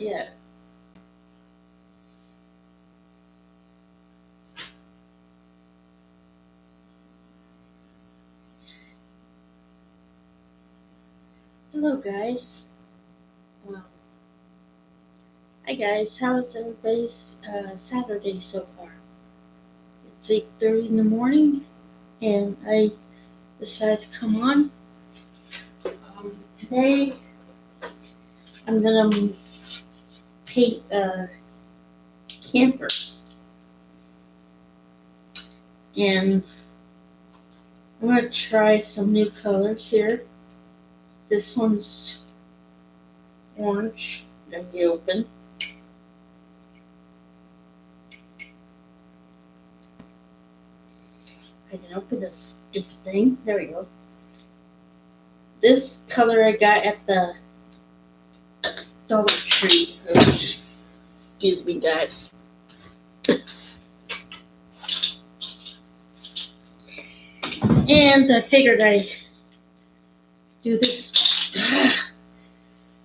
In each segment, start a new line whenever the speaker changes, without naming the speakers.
yet. Hello, guys. Um, Hi, guys. How is everybody's Saturday so far? It's 8:30 in the morning, and I decided to come on. Today, I'm gonna paint a camper, and I'm gonna try some new colors here. This one's orange. Let me open. I can open this stupid thing. There we go. This color I got at the Dollar Tree. Oops. Excuse me, guys. And I figured I'd do this.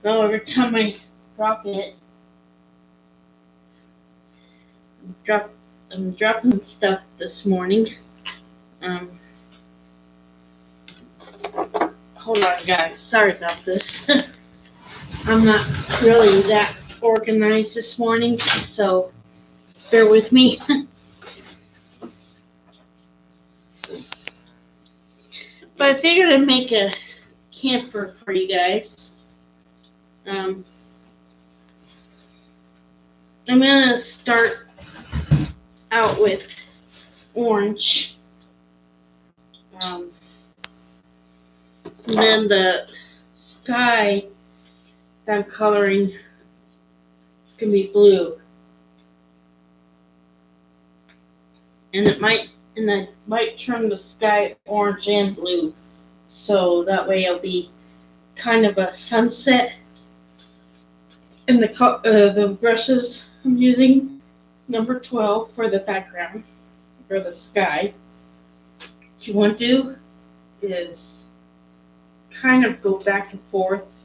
Oh, every time I drop it, I'm dropping stuff this morning. Um, Hold on, guys. Sorry about this. I'm not really that organized this morning, so bear with me. But I figured I'd make a camper for you guys. I'm gonna start out with orange. And then the sky that I'm coloring is gonna be blue. And I might turn the sky orange and blue. So that way it'll be kind of a sunset. And the brushes I'm using, number 12 for the background, for the sky. What you want to do is kind of go back and forth.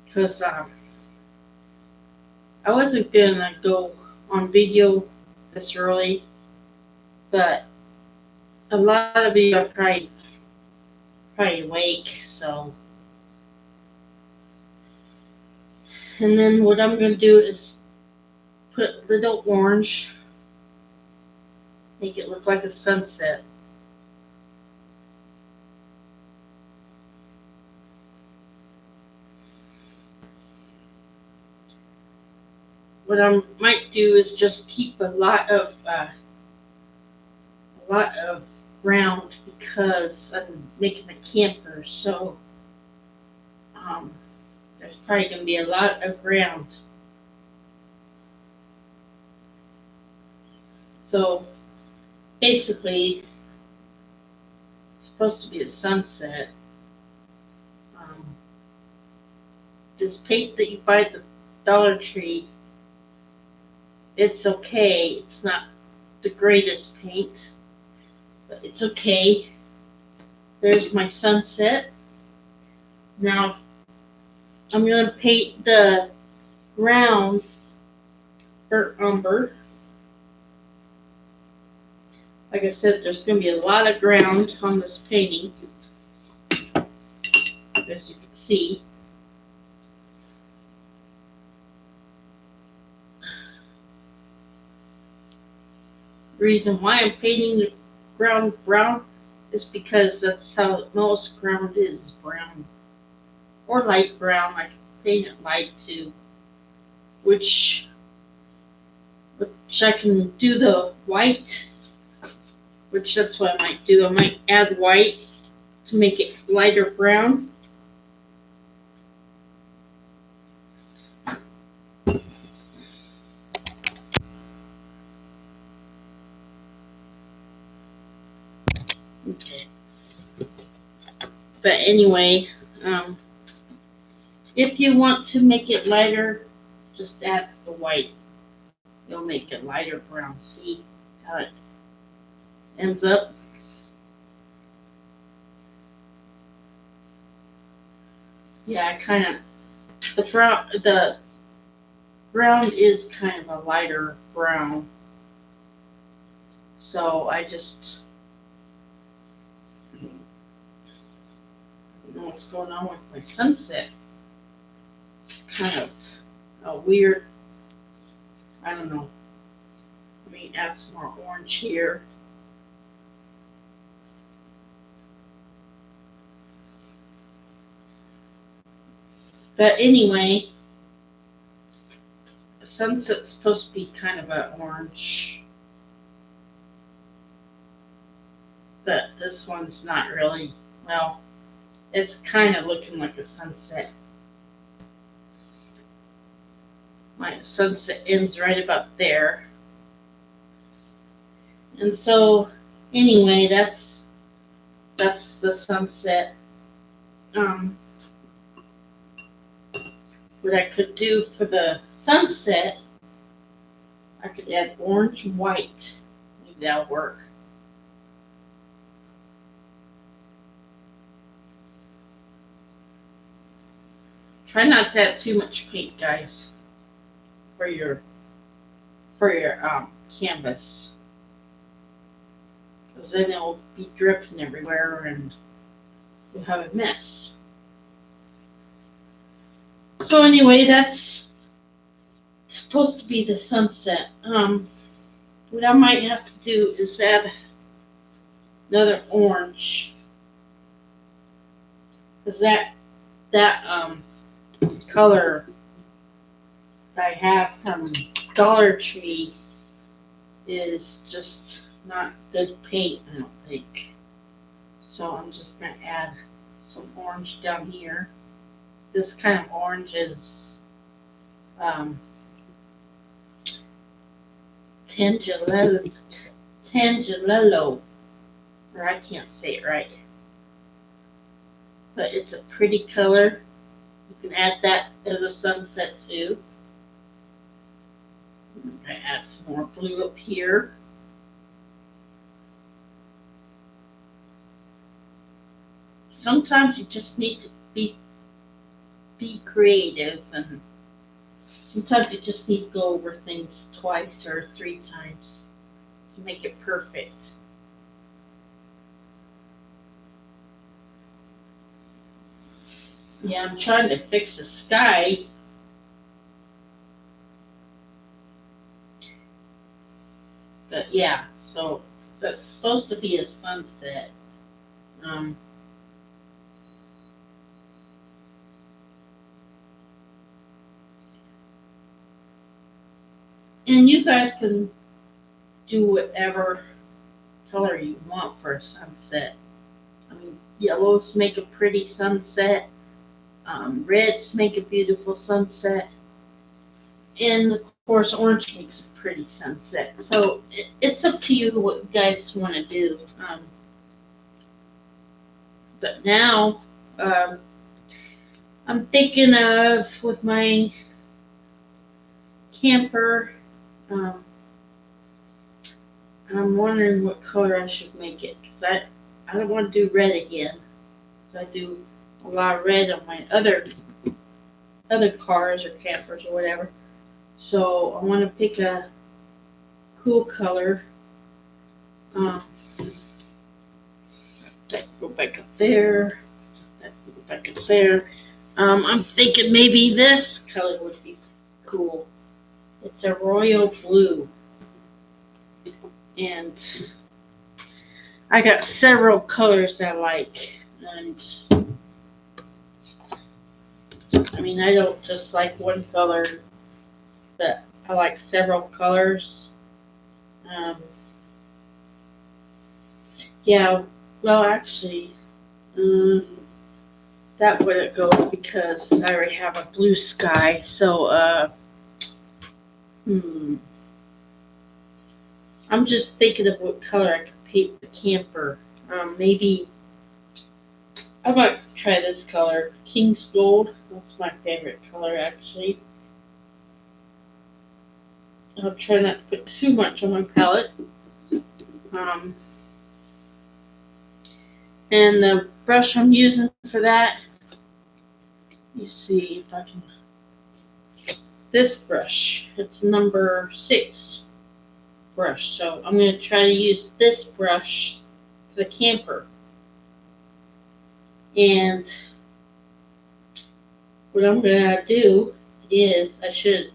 Because I wasn't going to go on video this early, but a lot of you are probably awake, so. And then what I'm going to do is put little orange, make it look like a sunset. What I might do is just keep a lot of ground because I'm making a camper, so there's probably going to be a lot of ground. So basically, it's supposed to be a sunset. This paint that you buy at the Dollar Tree, it's okay. It's not the greatest paint, but it's okay. There's my sunset. Now I'm going to paint the ground burnt umber. Like I said, there's going to be a lot of ground on this painting, as you can see. The reason why I'm painting the ground brown is because that's how most ground is, brown. Or light brown. I can paint it light too. Which I can do the white, which that's what I might do. I might add white to make it lighter brown. Okay. But anyway, if you want to make it lighter, just add the white. You'll make it lighter brown. See how it ends up? Yeah, I kind of, the brown is kind of a lighter brown. So I just don't know what's going on with my sunset. It's kind of a weird, I don't know. Let me add some more orange here. But anyway, the sunset's supposed to be kind of an orange. But this one's not really, well, it's kind of looking like a sunset. My sunset ends right about there. And so, anyway, that's the sunset. Um, what I could do for the sunset, I could add orange and white. Maybe that'll work. Try not to add too much paint, guys, for your canvas, because then it'll be dripping everywhere and you'll have a mess. So anyway, that's supposed to be the sunset. What I might have to do is add another orange, because that color I have from Dollar Tree is just not good paint, I don't think. So I'm just going to add some orange down here. This kind of orange is Tangelello, or I can't say it right. But it's a pretty color. You can add that as a sunset too. I'm going to add some more blue up here. Sometimes you just need to be creative, and sometimes you just need to go over things twice or three times to make it perfect. Yeah, I'm trying to fix the sky. But yeah, so that's supposed to be a sunset. Um, and you guys can do whatever color you want for a sunset. I mean, yellows make a pretty sunset. Reds make a beautiful sunset. And of course, orange makes a pretty sunset. So it's up to you what you guys want to do. But now, um, I'm thinking of, with my camper, um, I'm wondering what color I should make it. Because I don't want to do red again. Because I do a lot of red on my other cars or campers or whatever. So I want to pick a cool color. That go back up there. That go back up there. I'm thinking maybe this color would be cool. It's a royal blue. And I got several colors I like. And I mean, I don't just like one color, but I like several colors. Um, yeah, well, actually, that wouldn't go because I already have a blue sky. So, I'm just thinking of what color I could paint the camper. Maybe I might try this color, King's Gold. That's my favorite color, actually. I'll try not to put too much on my palette. Um, and the brush I'm using for that You see if I can. This brush, it's number 6 brush. So I'm going to try to use this brush for the camper. And what I'm going to do is I should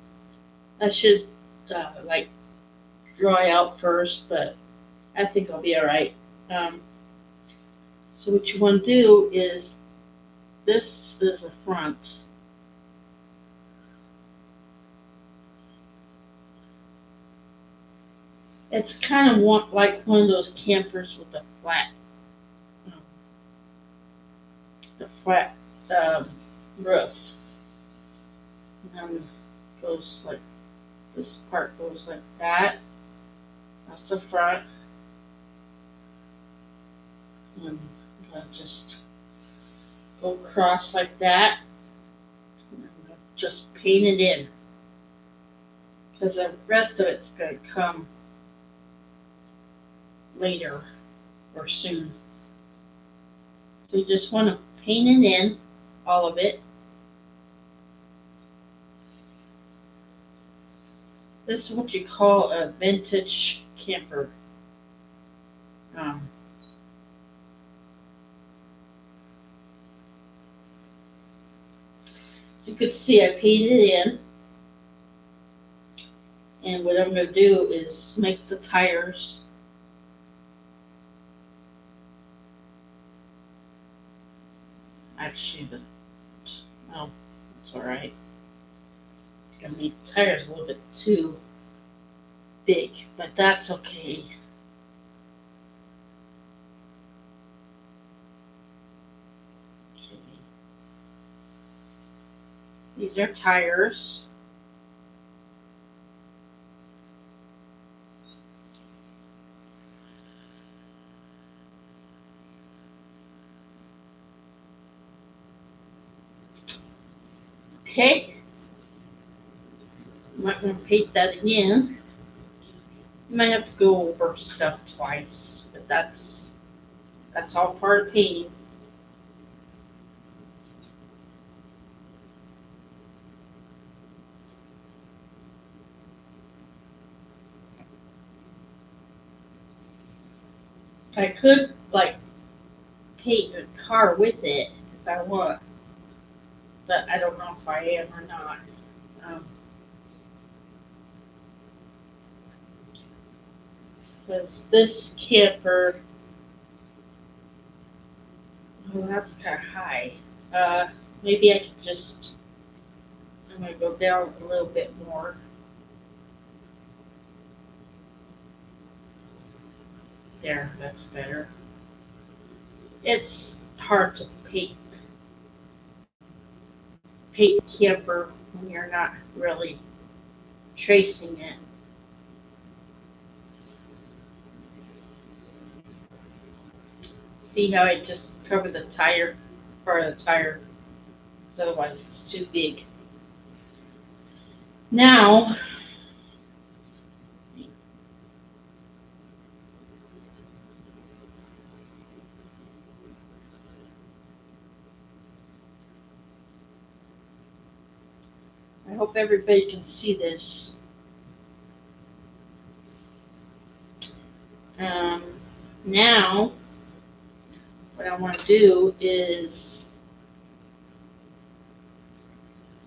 like dry out first, but I think I'll be all right. So what you want to do is, this is the front. It's kind of like one of those campers with um, the flat roof. And goes like, this part goes like that. That's the front. And I'm gonna just go across like that. And I'm gonna just paint it in, because the rest of it's gonna come later or soon. So you just want to paint it in, all of it. This is what you call a vintage camper. You could see I painted it in. And what I'm going to do is make the tires. Actually, well, it's alright. I made the tires a little bit too big, but that's okay. These are tires. Okay. I'm not going to paint that again. You might have to go over stuff twice, but that's all part of painting. I could like paint a car with it if I want, but I don't know if I am or not. Because this camper, oh, that's kind of high. Maybe I could just, I'm going to go down a little bit more. There, that's better. It's hard to paint camper when you're not really tracing it. See how I just covered the tire, part of the tire, because otherwise it's too big. Now, I hope everybody can see this. Now, what I want to do is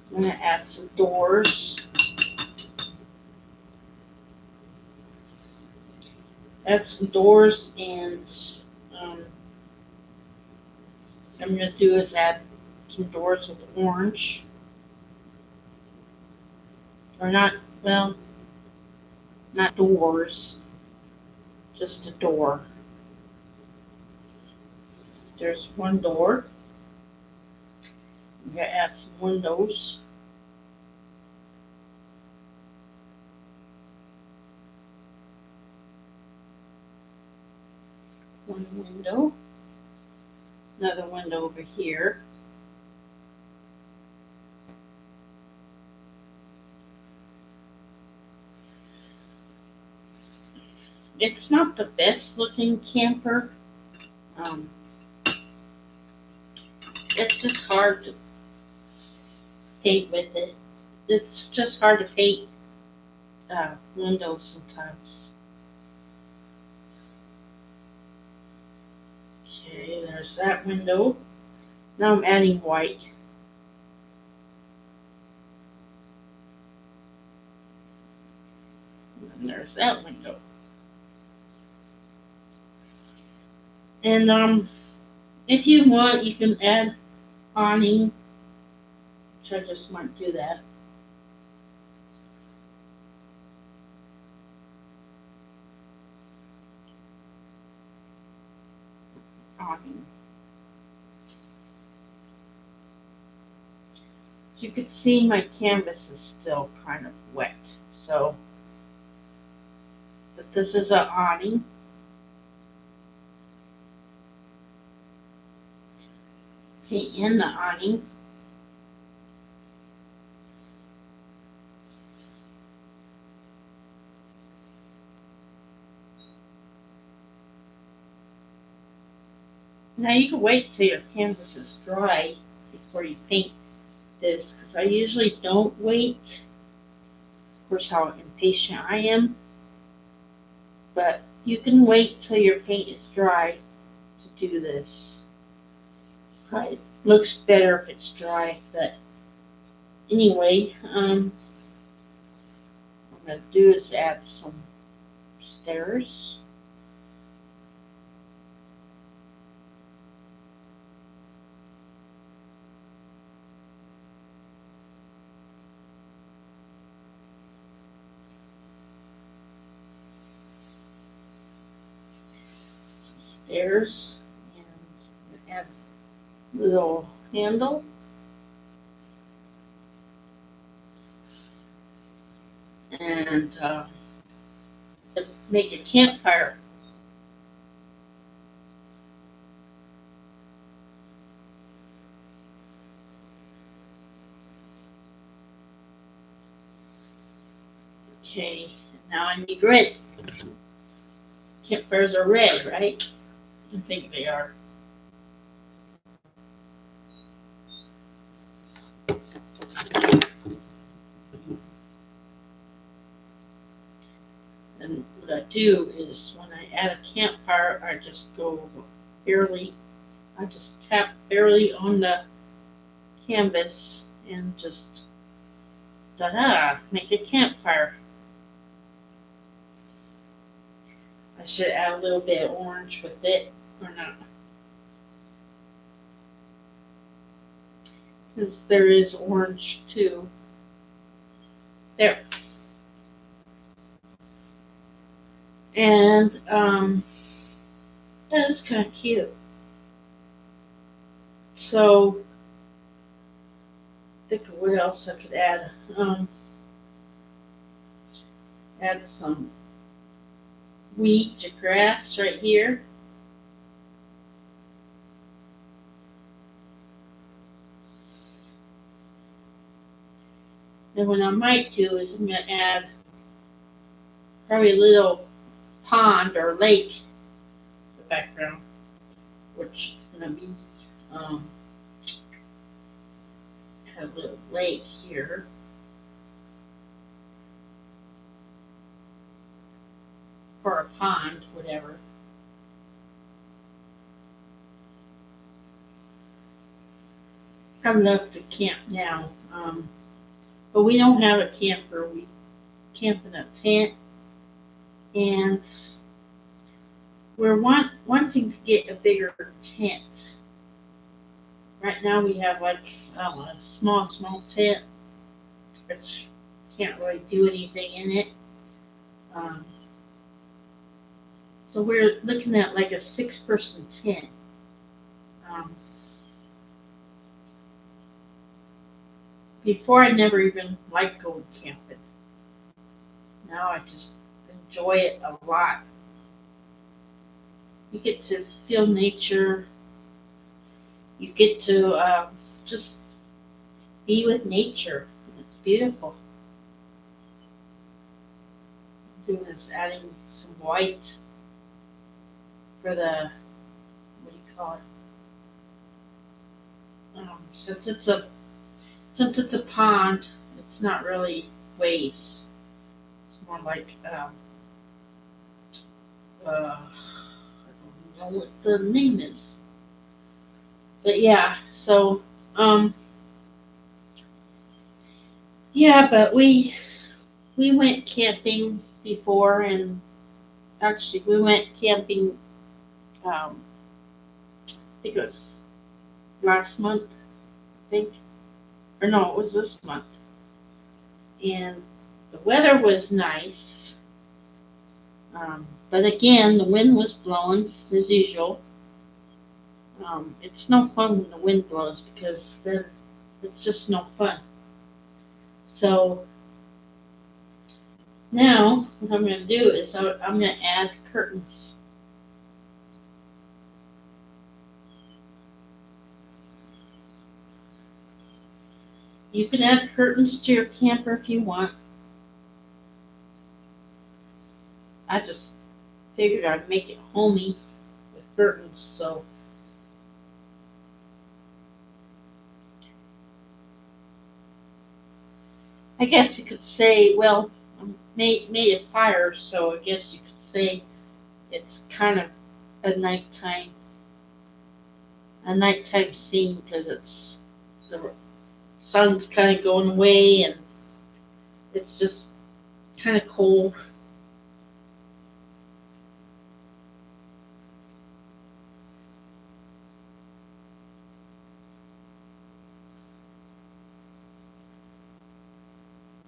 I'm going to add some doors. Add some doors, and I'm going to do is add some doors with orange. Or not, well, not doors, just a door. There's one door. I'm going to add some windows. One window. Another window over here. It's not the best looking camper. It's just hard to paint with it. It's just hard to paint windows sometimes. Okay, there's that window. Now I'm adding white. And there's that window. And if you want, you can add awning, which I just might do that. Awning. As you can see, my canvas is still kind of wet, so, but this is an awning. Paint in the awning. Now you can wait till your canvas is dry before you paint this, because I usually don't wait. Of course, how impatient I am. But you can wait till your paint is dry to do this. It looks better if it's dry, but anyway, what I'm going to do is add some stairs. Stairs, and add a little handle. And make a campfire. Okay, now I need red. Campfires are red, right? I think they are. And what I do is when I add a campfire, I just go barely, I just tap barely on the canvas and just ta-da, make a campfire. I should add a little bit of orange with it, or not. Because there is orange too. There. And that is kind of cute. So, think of what else I could add. Add some weeds or grass right here. And what I might do is I'm going to add probably a little pond or lake in the background, which is going to be a little lake here. Or a pond, whatever. I love to camp now, but we don't have a camper. We camp in a tent, and we're wanting to get a bigger tent. Right now we have like a small tent, which can't really do anything in it. So we're looking at like a 6-person tent. Before I never even liked going camping. Now I just enjoy it a lot. You get to feel nature. You get to just be with nature. It's beautiful. I'm doing is adding some white for the, what do you call it? since it's a pond, it's not really waves. It's more like I don't know what the name is, but yeah. So yeah, but we went camping before, and actually we went camping. I think it was last month. I think, or no, it was this month, and the weather was nice. But again, the wind was blowing as usual. It's no fun when the wind blows because then it's just no fun. So now what I'm going to do is I'm going to add curtains. You can add curtains to your camper if you want. I just figured I'd make it homey with curtains. So I guess you could say, well, I made a fire, so I guess you could say it's kind of a nighttime a nighttime scene because it's the sun's kind of going away and it's just kind of cold.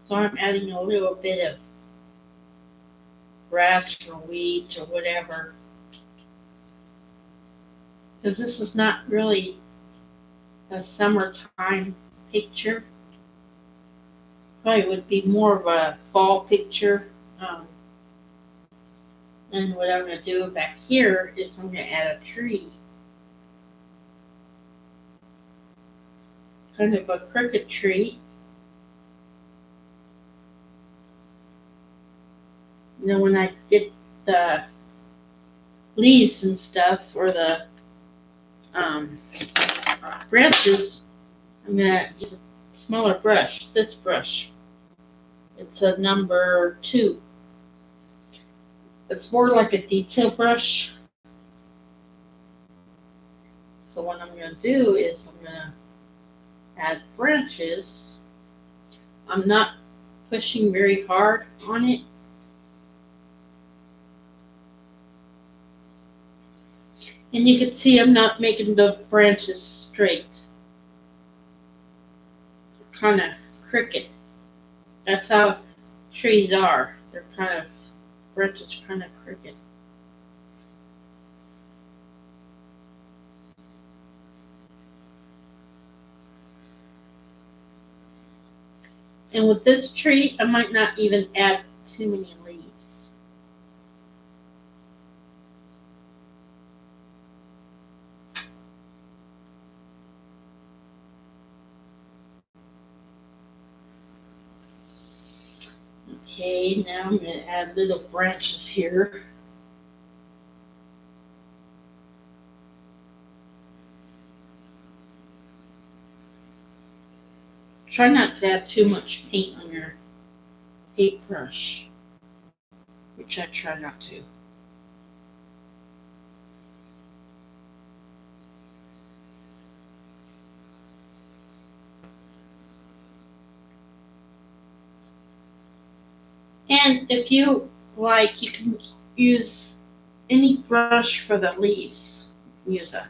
So I'm adding a little bit of grass or weeds or whatever because this is not really a summertime picture. Probably would be more of a fall picture. Um, and what I'm going to do back here is I'm going to add a tree, kind of a crooked tree. You know, when I get the leaves and stuff or the um, branches, I'm going to use a smaller brush, this brush. It's a number 2. It's more like a detail brush. So what I'm going to do is I'm going to add branches. I'm not pushing very hard on it. And you can see I'm not making the branches straight. They're kind of crooked. That's how trees are. They're kind of, branches kind of crooked. And with this tree, I might not even add too many leaves. Okay, now I'm going to add little branches here. Try not to add too much paint on your paintbrush, which I try not to. And if you like, you can use any brush for the leaves. Use a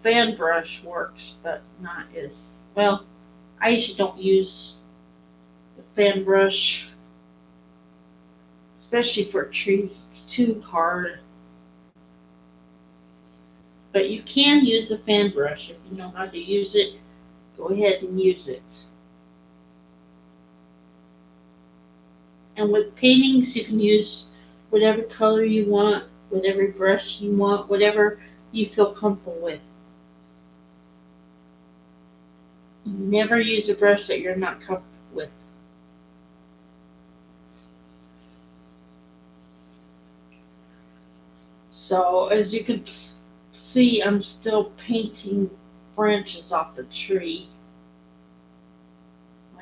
fan brush works, but not as well. I usually don't use the fan brush, especially for trees. It's too hard. But you can use a fan brush if you know how to use it. Go ahead and use it. And with paintings, you can use whatever color you want, whatever brush you want, whatever you feel comfortable with. Never use a brush that you're not comfortable with. So as you can see, I'm still painting branches off the tree.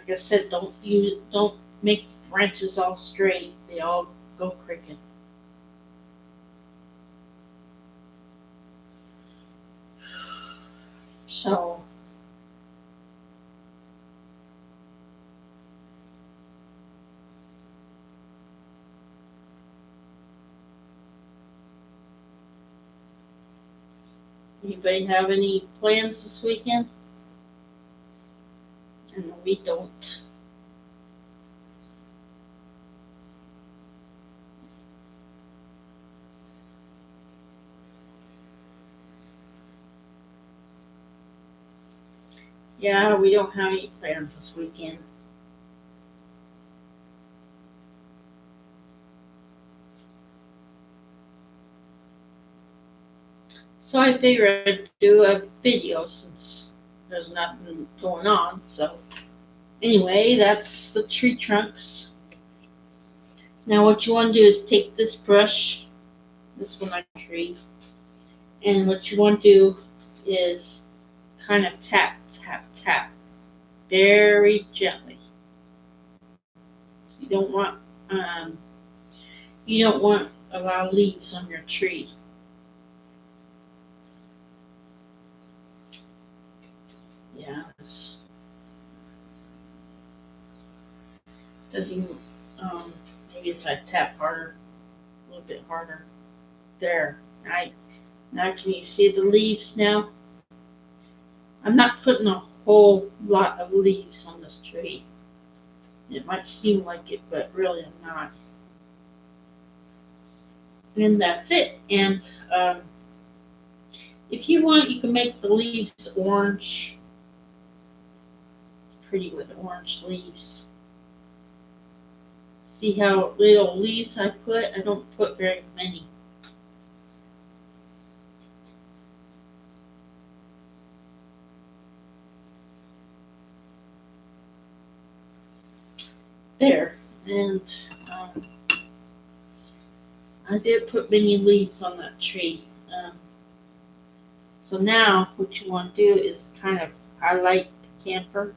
like I said, don't make branches all straight. They all go crooked. So anybody have any plans this weekend? And we don't. Yeah, we don't have any plans this weekend. So I figured I'd do a video since there's nothing going on. So anyway, that's the tree trunks. Now what you want to do is take this brush, this one I tree, and what you want to do is kind of tap, tap, tap very gently. You don't want um, you don't want a lot of leaves on your tree. Yeah, doesn't maybe if I tap harder, a little bit harder. There. Right. Now can you see the leaves now? I'm not putting a whole lot of leaves on this tree. It might seem like it, but really I'm not. And that's it. And if you want, you can make the leaves orange. Pretty with orange leaves. See how little leaves I put? I don't put very many. There. And I did put many leaves on that tree. So now what you want to do is kind of highlight the camper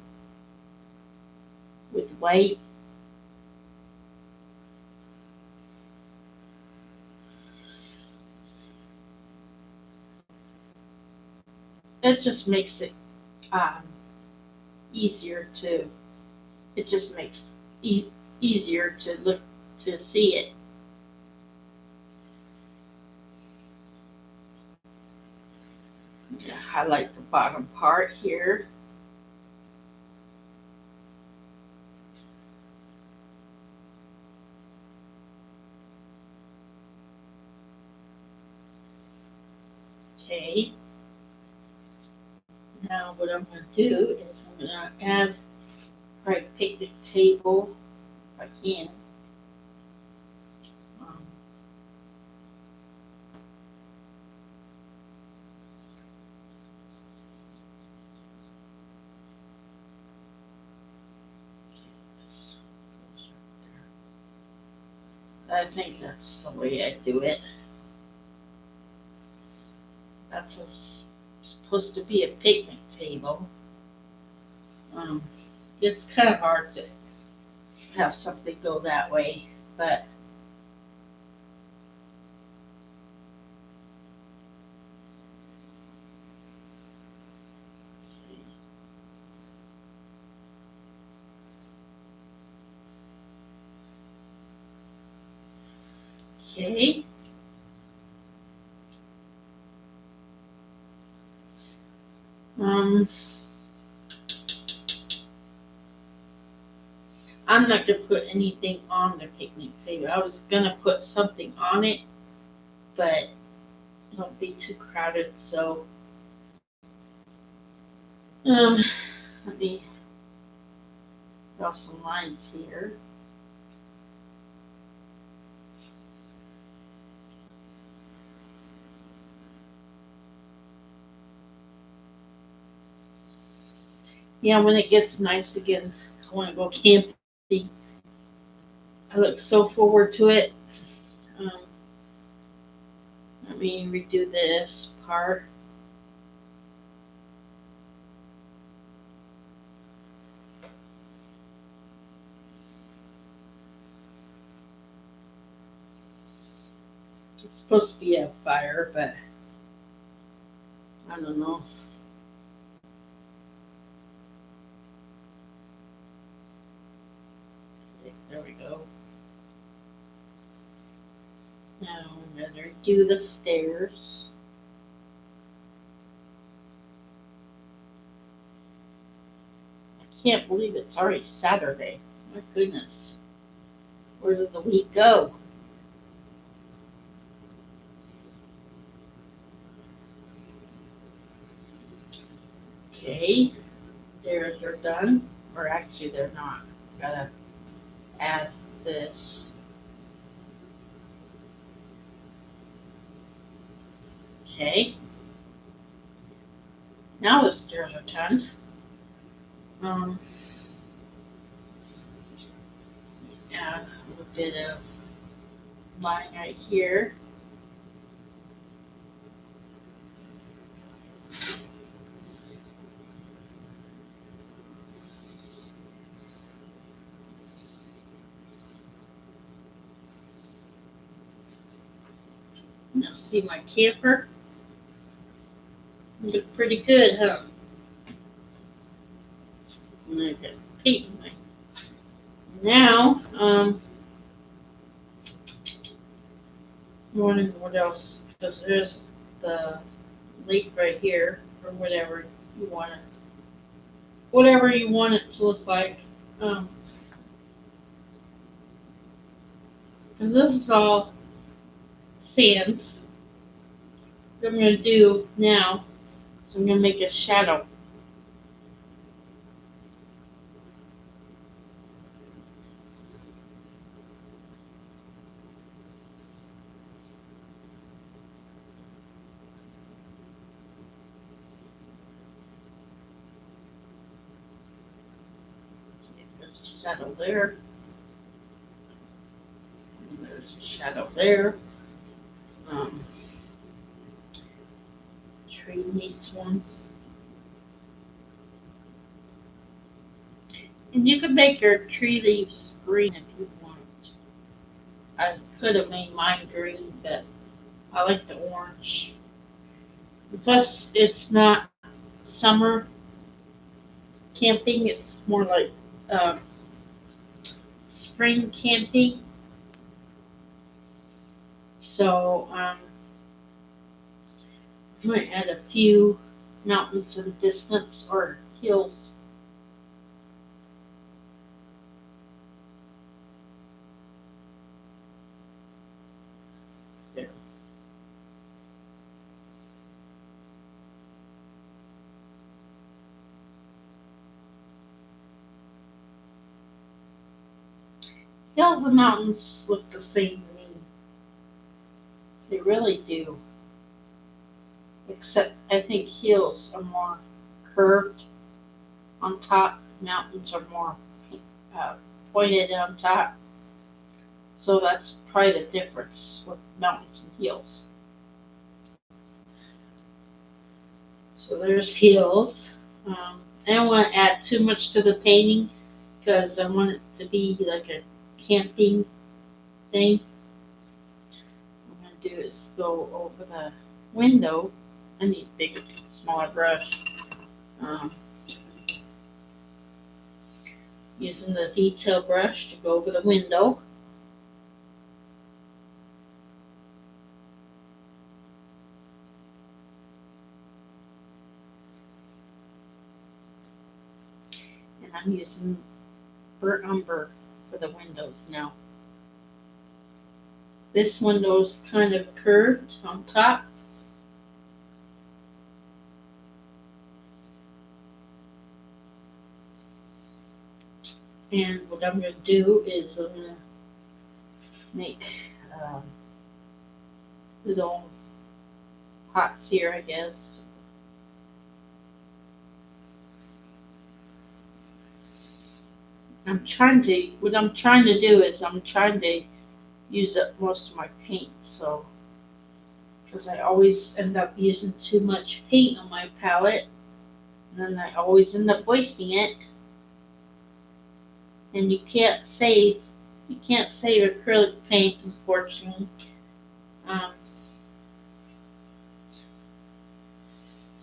with white. It just makes it um, easier to. It just makes easier to look to see it. Highlight the bottom part here. Okay. Now what I'm going to do is I'm going to add a picnic table if I can. Um, I think that's the way I do it. Supposed to be a picnic table. Um, it's kind of hard to have something go that way, but okay. Um, I'm not gonna put anything on the picnic table. I was gonna put something on it, but don't be too crowded. So, um, let me draw some lines here. Yeah, when it gets nice again, I want to go camping. I look so forward to it. Um, let me redo this part. It's supposed to be a fire, but I don't know. Okay, there we go. Now I'm gonna do the stairs. I can't believe it's already Saturday. My goodness. Where did the week go? Okay, stairs are done. Or actually, they're not. Gotta add this. Okay. Now the stairs are done. Um, Add a little bit of line right here. Now see my camper? Look pretty good, huh? And I got paint in my. Now, wondering what else? Because there's the lake right here, or whatever you want it to look like. Because this is all sand. What I'm gonna do now is I'm gonna make a shadow. There's a shadow there. And there's a shadow there. Um, Tree needs one. And you can make your tree leaves green if you want. I could have made mine green, but I like the orange. Plus, it's not summer camping, it's more like um, spring camping. So I might add a few mountains in the distance or hills. There. Hills and mountains look the same to me. They really do. Except I think hills are more curved on top, mountains are more uh, pointed on top. So that's probably the difference with mountains and hills. So there's hills. I don't want to add too much to the painting because I want it to be like a camping thing. What I'm going to do is go over the window. I need a bigger, smaller brush. Um, Using the detail brush to go over the window. And I'm using burnt umber for the windows now. This window's kind of curved on top. And what I'm going to do is I'm going to make little pots here, I guess. What I'm trying to do is I'm trying to use up most of my paint, so, because I always end up using too much paint on my palette, and then I always end up wasting it. And you can't save acrylic paint, unfortunately.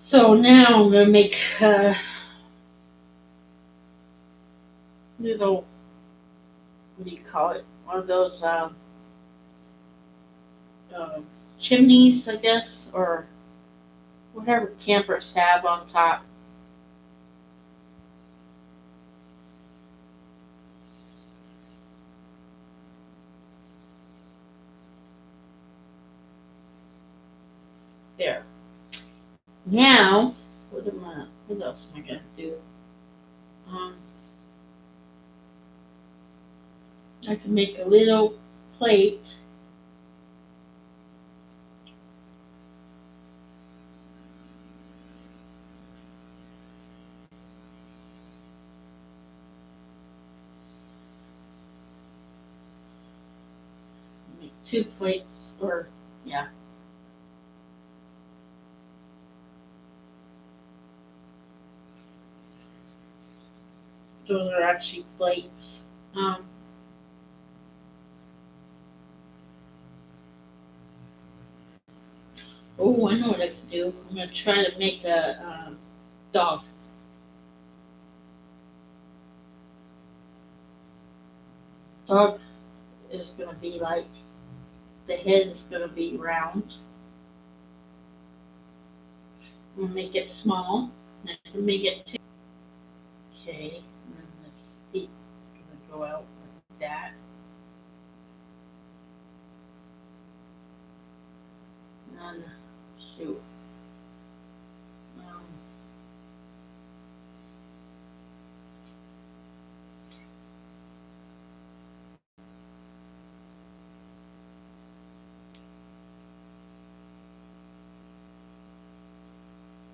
So now I'm gonna make little, what do you call it? One of those um, chimneys, I guess, or whatever campers have on top. There. Now, what else am I gonna do? Um, I can make a little plate. Make two plates, or yeah, those are actually plates. Um, oh, I know what I can do. I'm gonna try to make a dog. Dog is gonna be like, the head is gonna be round. I'm gonna make it small. And I can make it two. Okay, and then this feet is gonna go out like that. And then shoot. Um,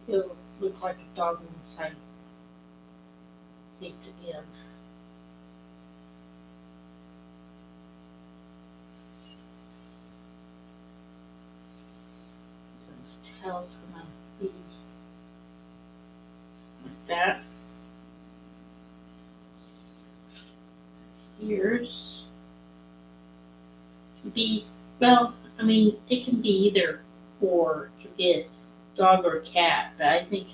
it'll look like a dog inside. Takes it in. His tail's gonna be like that. His ears can be, well, I mean, it can be either or. It can be a dog or a cat, but I think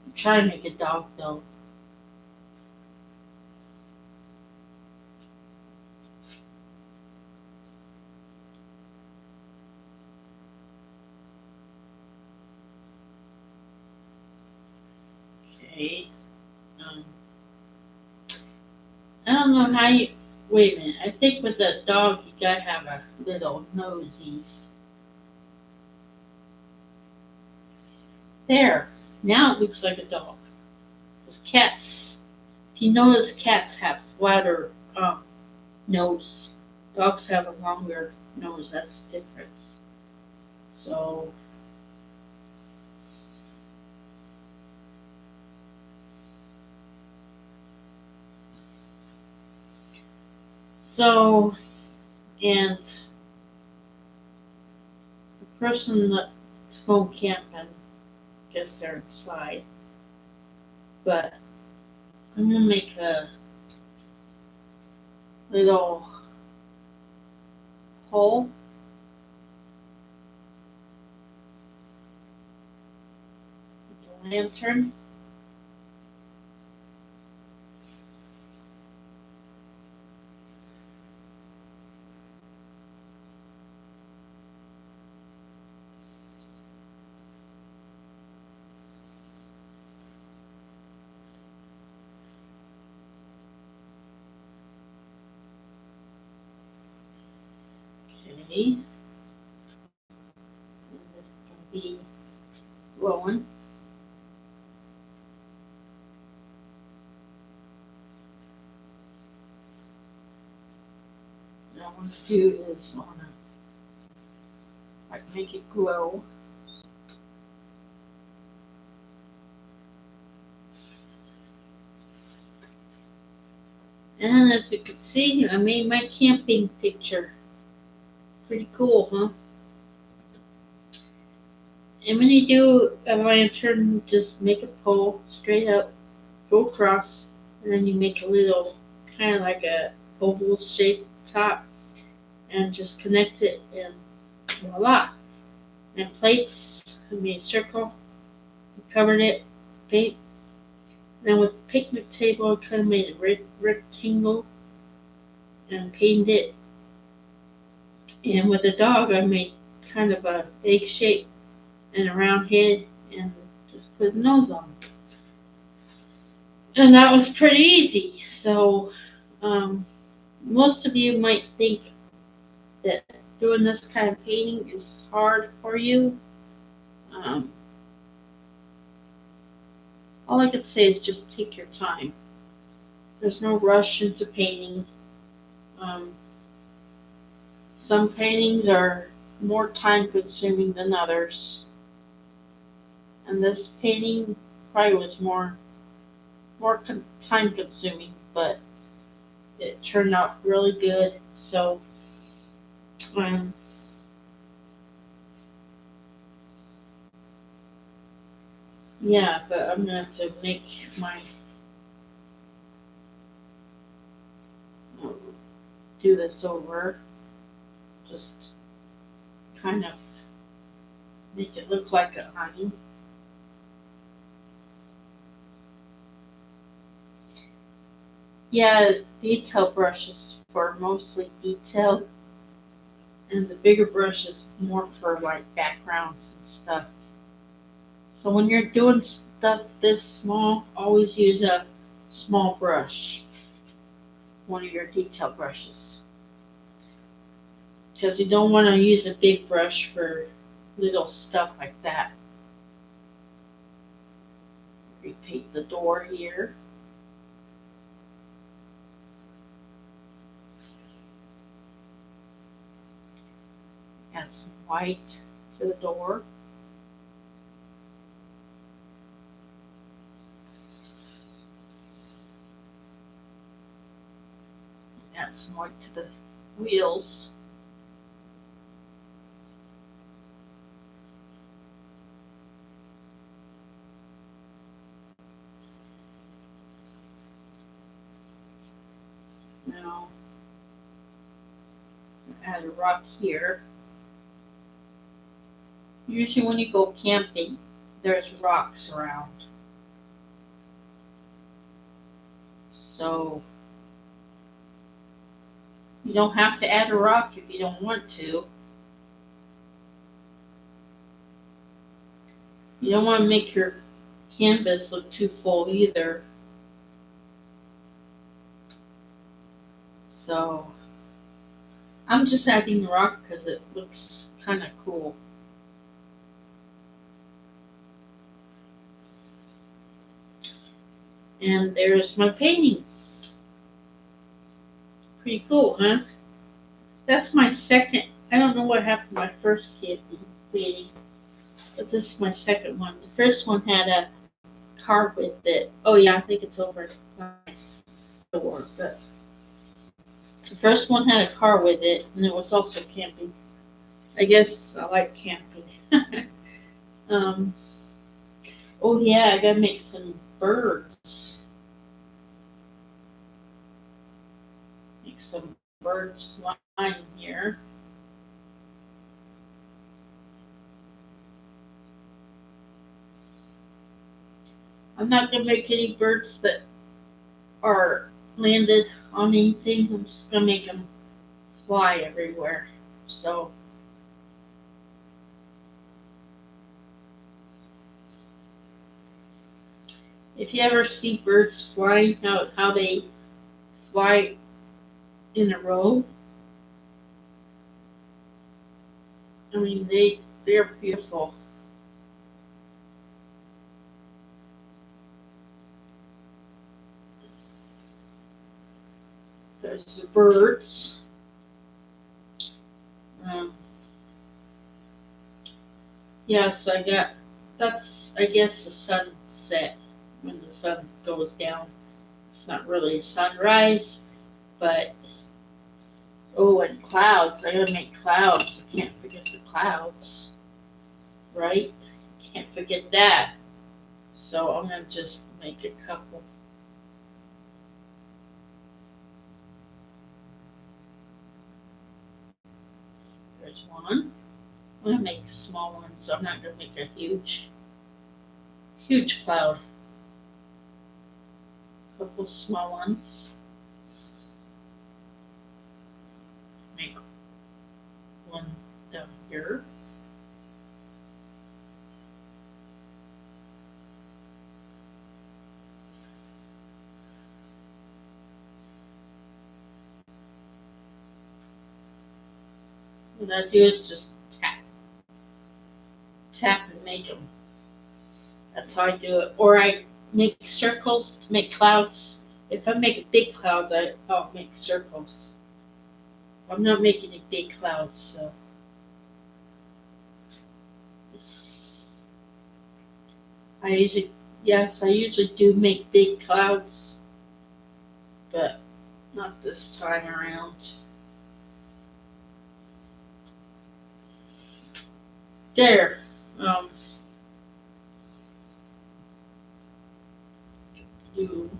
I'm trying to make a dog though. Okay. Um, I don't know how you. Wait a minute. I think with the dog, you gotta have a little nosies. There. Now it looks like a dog. Because cats, if you notice, cats have flatter nose. Dogs have a longer nose. That's the difference. So, so, and the person that's going camping, guess they're inside. But I'm gonna make a little hole with the lantern. Okay. And this is gonna be glowing. What I want to do is want to like make it glow. And as you can see, I made my camping picture. Pretty cool, huh? And when you do a lantern, just make a pole straight up, go across, and then you make a little kind of like a oval shaped top, and just connect it, and voila. And plates, I made a circle, covered it, paint. Then with the picnic table, I kind of made a rectangle and painted it. And with the dog, I made kind of a egg shape and a round head and just put a nose on it. And that was pretty easy. So most of you might think that doing this kind of painting is hard for you. Um, all I could say is just take your time. There's no rush into painting. Um, some paintings are more time consuming than others. And this painting probably was more time consuming, but it turned out really good. So um, yeah, but I'm gonna have to make my do this over. Just kind of make it look like a honey. Yeah, detail brushes for mostly detail, and the bigger brush is more for like backgrounds and stuff. So when you're doing stuff this small, always use a small brush, one of your detail brushes, because you don't want to use a big brush for little stuff like that. Repeat the door here. Add some white to the door. Add some white to the wheels. Now add a rock here. Usually when you go camping, there's rocks around. So you don't have to add a rock if you don't want to. You don't want to make your canvas look too full either. So I'm just adding the rock because it looks kind of cool. And there's my painting. Pretty cool, huh? That's my second. I don't know what happened to my first camping painting, but this is my second one. The first one had a car with it. Oh yeah, I think it's over my door. But the first one had a car with it, and it was also camping. I guess I like camping. um, oh yeah, I gotta make some birds. Make some birds flying here. I'm not gonna make any birds that are landed on anything. I'm just gonna make them fly everywhere. So if you ever see birds flying, how they fly in a row, I mean they're beautiful. There's the birds. Um, yes, I got. That's I guess the sunset when the sun goes down. It's not really a sunrise, but oh, and clouds. I gotta make clouds. I can't forget the clouds, right? Can't forget that. So I'm gonna just make a couple. There's one. I'm gonna make a small one, so I'm not gonna make a huge. huge cloud. A couple small ones. Make one down here. What I do is just tap and make them. That's how I do it. Or I make circles to make clouds. If I make a big cloud, I'll make circles. I'm not making a big cloud, so. I usually do make big clouds, but not this time around. There. Blue.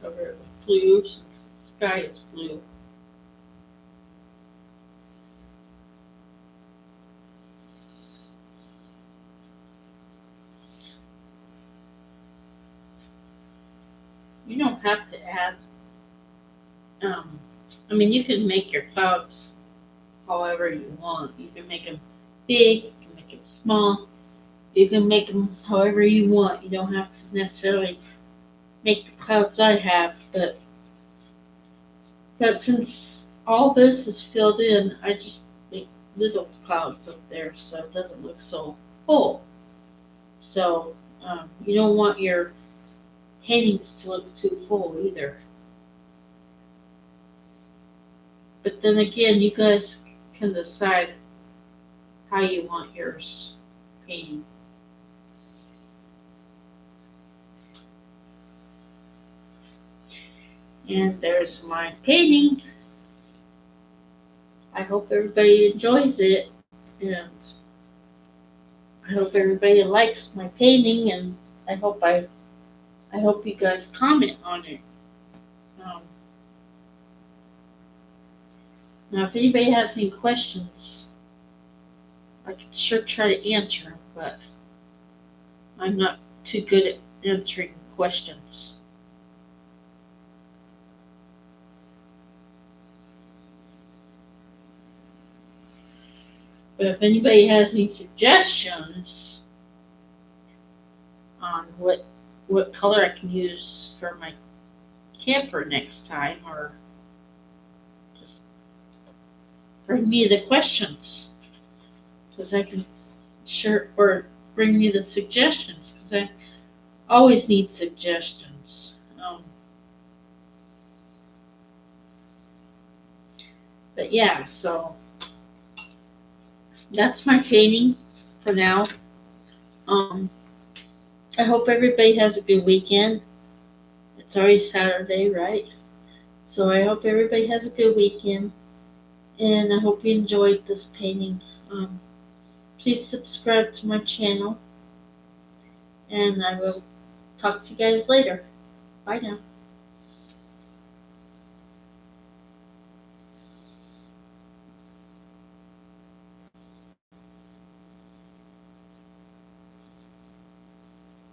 Cover it with blue since the sky is blue. You don't have to add, you can make your clouds however you want. You can make them big, you can make them small, you can make them however you want. You don't have to necessarily make the clouds I have, but since all this is filled in, I just make little clouds up there so it doesn't look so full. So you don't want your paintings to look too full either. But then again, you guys can decide how you want yours painted. And there's my painting. I hope everybody enjoys it, and I hope everybody likes my painting, and I hope you guys comment on it. Now, if anybody has any questions, I can sure try to answer them, but I'm not too good at answering questions. But if anybody has any suggestions on what color I can use for my camper next time, or just bring me the questions, because I can or bring me the suggestions, because I always need suggestions. But yeah, so that's my painting for now. I hope everybody has a good weekend. It's already Saturday, right? So I hope everybody has a good weekend, and I hope you enjoyed this painting. Please subscribe to my channel, and I will talk to you guys later. Bye now.